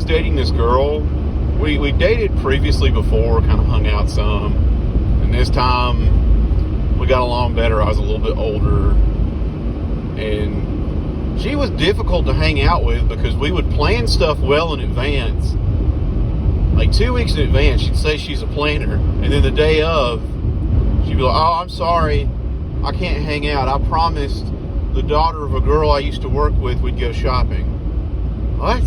dating this girl. We dated previously before, kind of hung out some. And this time, we got along better. I was a little bit older. And she was difficult to hang out with because we would plan stuff well in advance. Like 2 weeks in advance, she'd say she's a planner. And then the day of, she'd be like, oh, I'm sorry, I can't hang out. I promised the daughter of a girl I used to work with we'd go shopping. What?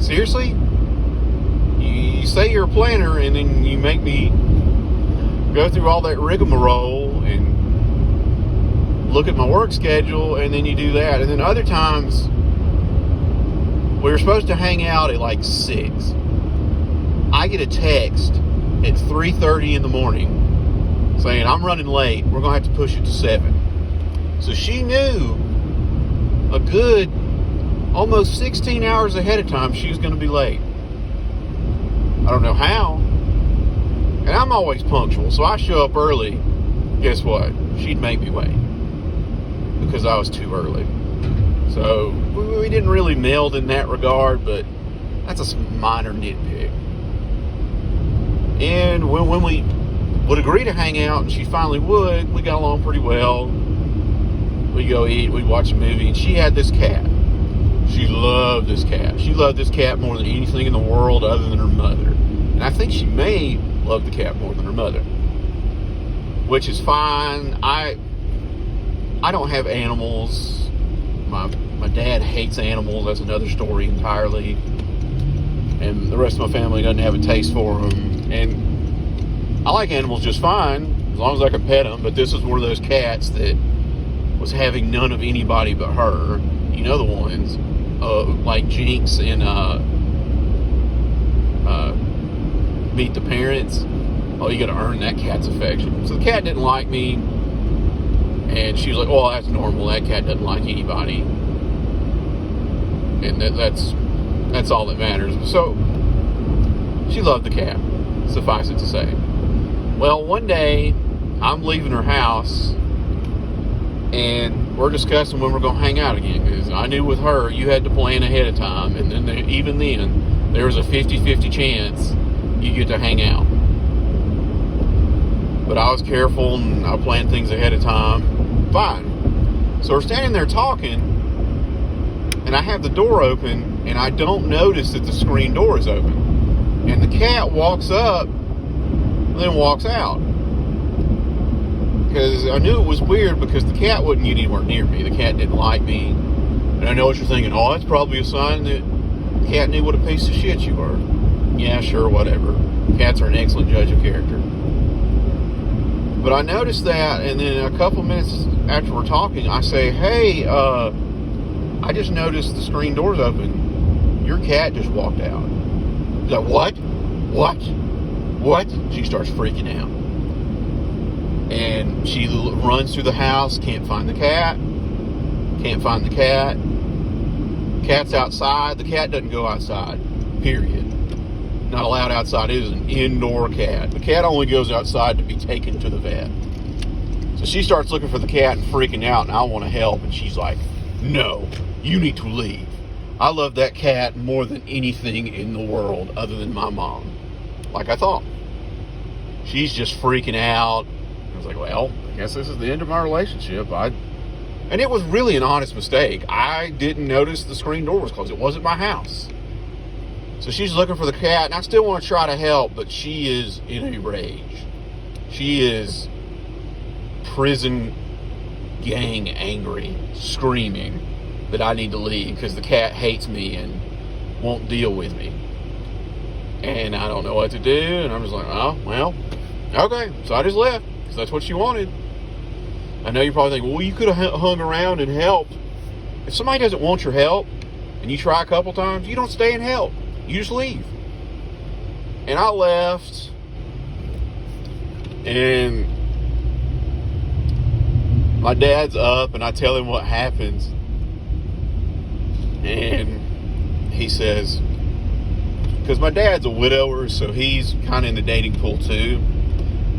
Seriously? You say you're a planner and then you make me go through all that rigmarole and look at my work schedule, and then you do that. And then other times, we were supposed to hang out at like 6. I get a text at 3:30 in the morning saying, I'm running late. We're going to have to push it to 7. So she knew a good almost 16 hours ahead of time she was going to be late. I don't know how. And I'm always punctual, so I show up early. Guess what? She'd make me wait because I was too early. So we didn't really meld in that regard, but that's a minor nitpick. And when we would agree to hang out, and she finally would, we got along pretty well. We'd go eat, we'd watch a movie, and she had this cat. She loved this cat. She loved this cat more than anything in the world other than her mother. And I think she may love the cat more than her mother, which is fine. I don't have animals. My dad hates animals. That's another story entirely. And the rest of my family doesn't have a taste for them. And I like animals just fine, as long as I can pet them. But this is one of those cats that was having none of anybody but her. You know the ones, like Jinx and Meet the Parents. Oh, you got to earn that cat's affection. So the cat didn't like me. And she was like, oh, that's normal. That cat doesn't like anybody. And that's all that matters. So, she loved the cat, suffice it to say. Well, one day, I'm leaving her house, and we're discussing when we're going to hang out again. Because I knew with her, you had to plan ahead of time. And then even then, there was a 50-50 chance you get to hang out. But I was careful, and I planned things ahead of time. Fine. So we're standing there talking, and I have the door open, and I don't notice that the screen door is open. And the cat walks up, and then walks out. Because I knew it was weird, because the cat wouldn't get anywhere near me. The cat didn't like me. And I know what you're thinking, oh, that's probably a sign that the cat knew what a piece of shit you were. Yeah, sure, whatever. Cats are an excellent judge of character. But I noticed that, and then a couple minutes after we're talking, I say, hey, I just noticed the screen door's open. Your cat just walked out. She's like, what? What? What? She starts freaking out. And she runs through the house, can't find the cat. Can't find the cat. Cat's outside. The cat doesn't go outside, period. Not allowed outside. It is an indoor cat. The cat only goes outside to be taken to the vet. So she starts looking for the cat and freaking out, and I want to help. And she's like, no, you need to leave. I love that cat more than anything in the world other than my mom. Like I thought. She's just freaking out. I was like, well, I guess this is the end of my relationship. And it was really an honest mistake. I didn't notice the screen door was closed. It wasn't my house. So she's looking for the cat, and I still want to try to help, but she is in a rage. She is prison gang angry, screaming that I need to leave because the cat hates me and won't deal with me. And I don't know what to do, and I'm just like, oh, well, okay. So I just left because that's what she wanted. I know you're probably thinking, well, you could have hung around and helped. If somebody doesn't want your help and you try a couple times, you don't stay and help. You just leave. And I left, and my dad's up, and I tell him what happens, and he says, because my dad's a widower, so he's kind of in the dating pool too.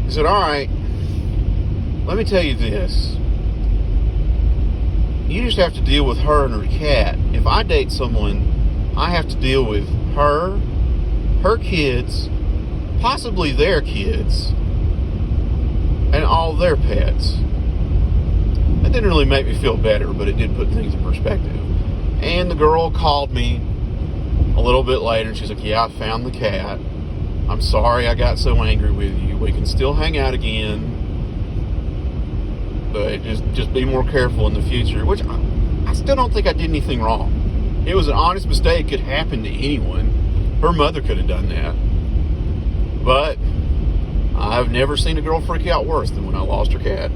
He said, all right, let me tell you this. You just have to deal with her and her cat. If I date someone, I have to deal with her kids, possibly their kids, and all their pets. That didn't really make me feel better, but it did put things in perspective. And the girl called me a little bit later, and she's like, yeah, I found the cat. I'm sorry I got so angry with you. We can still hang out again, but just be more careful in the future, which I still don't think I did anything wrong. It was an honest mistake. It could happen to anyone. Her mother could have done that. But I've never seen a girl freak out worse than when I lost her cat.